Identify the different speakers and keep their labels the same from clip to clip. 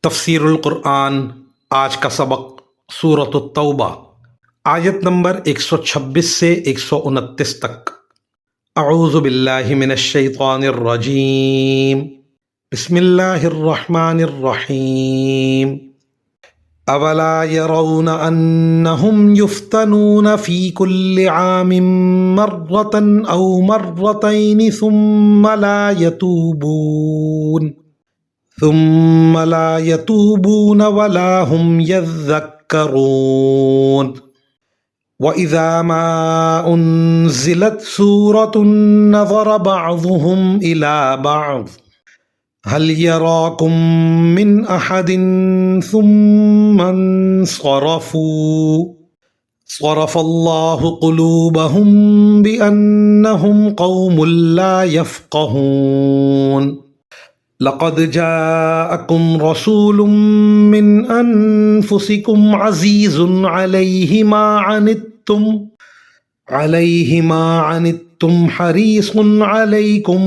Speaker 1: تفسیر القرآن آج کا سبق سورۃ التوبہ آیت نمبر 126 سے 129 تک۔ اعوذ باللہ من الشیطان الرجیم، بسم اللہ الرحمن الرحیم۔ اولا يرون انہم یفتنون فی کل عام مرۃ او مرتین ثم لا يتوبون ولا هم يذكرون۔ وَإِذَا مَا أُنزِلَتْ سُورَةٌ نَظَرَ بَعْضُهُمْ إِلَى بَعْضٍ هَلْ يَرَاكُمْ مِنْ أَحَدٍ ثُمَّ انصَرَفُوا صَرَفَ اللَّهُ قُلُوبَهُمْ بِأَنَّهُمْ قَوْمٌ لَا يَفْقَهُونَ۔ لقد جاءكم رسول من أنفسكم عزيز عليه ما عنتم حريص عليكم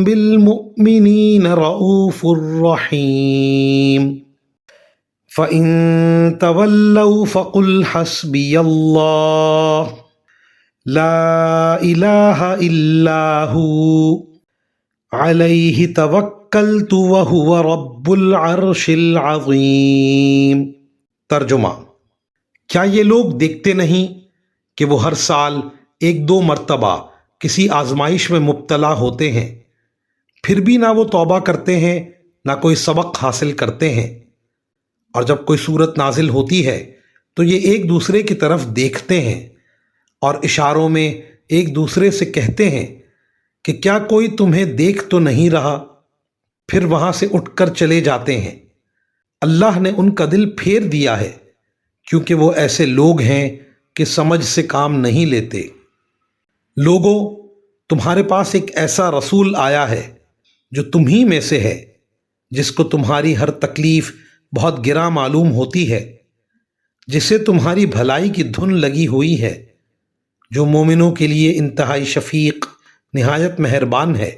Speaker 1: بالمؤمنين رؤوف رحيم۔ فإن تولوا فقل حسبي الله لا إله إلا هو علیہ توکلت وہو رب العرش العظیم۔ ترجمہ: کیا یہ لوگ دیکھتے نہیں کہ وہ ہر سال ایک دو مرتبہ کسی آزمائش میں مبتلا ہوتے ہیں، پھر بھی نہ وہ توبہ کرتے ہیں نہ کوئی سبق حاصل کرتے ہیں، اور جب کوئی صورت نازل ہوتی ہے تو یہ ایک دوسرے کی طرف دیکھتے ہیں اور اشاروں میں ایک دوسرے سے کہتے ہیں کہ کیا کوئی تمہیں دیکھ تو نہیں رہا، پھر وہاں سے اٹھ کر چلے جاتے ہیں۔ اللہ نے ان کا دل پھیر دیا ہے کیونکہ وہ ایسے لوگ ہیں کہ سمجھ سے کام نہیں لیتے۔ لوگو، تمہارے پاس ایک ایسا رسول آیا ہے جو تمہیں میں سے ہے، جس کو تمہاری ہر تکلیف بہت گراں معلوم ہوتی ہے، جسے تمہاری بھلائی کی دھن لگی ہوئی ہے، جو مومنوں کے لیے انتہائی شفیق نہایت مہربان ہے۔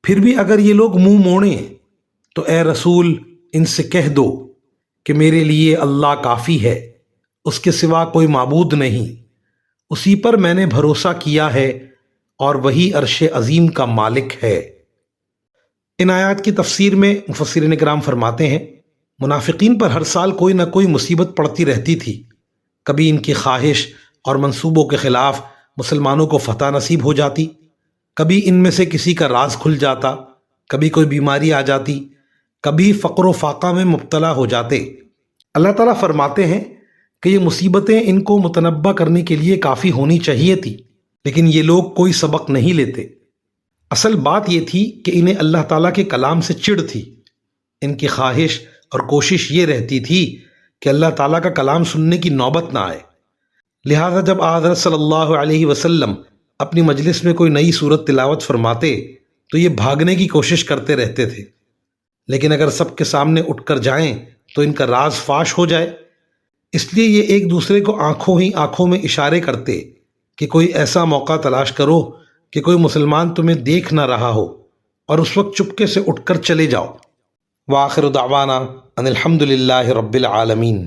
Speaker 1: پھر بھی اگر یہ لوگ منہ موڑیں تو اے رسول ان سے کہہ دو کہ میرے لیے اللہ کافی ہے، اس کے سوا کوئی معبود نہیں، اسی پر میں نے بھروسہ کیا ہے اور وہی عرش عظیم کا مالک ہے۔ ان آیات کی تفسیر میں مفسرین کرام فرماتے ہیں، منافقین پر ہر سال کوئی نہ کوئی مصیبت پڑتی رہتی تھی۔ کبھی ان کی خواہش اور منصوبوں کے خلاف مسلمانوں کو فتح نصیب ہو جاتی، کبھی ان میں سے کسی کا راز کھل جاتا، کبھی کوئی بیماری آ جاتی، کبھی فقر و فاقہ میں مبتلا ہو جاتے۔ اللہ تعالیٰ فرماتے ہیں کہ یہ مصیبتیں ان کو متنبہ کرنے کے لیے کافی ہونی چاہیے تھی، لیکن یہ لوگ کوئی سبق نہیں لیتے۔ اصل بات یہ تھی کہ انہیں اللہ تعالیٰ کے کلام سے چڑ تھی۔ ان کی خواہش اور کوشش یہ رہتی تھی کہ اللہ تعالیٰ کا کلام سننے کی نوبت نہ آئے، لہذا جب حضرت صلی اللہ علیہ وسلم اپنی مجلس میں کوئی نئی صورت تلاوت فرماتے تو یہ بھاگنے کی کوشش کرتے رہتے تھے، لیکن اگر سب کے سامنے اٹھ کر جائیں تو ان کا راز فاش ہو جائے، اس لیے یہ ایک دوسرے کو آنکھوں ہی آنکھوں میں اشارے کرتے کہ کوئی ایسا موقع تلاش کرو کہ کوئی مسلمان تمہیں دیکھ نہ رہا ہو، اور اس وقت چپکے سے اٹھ کر چلے جاؤ۔ وآخر دعوانا ان الحمد للہ رب العالمین۔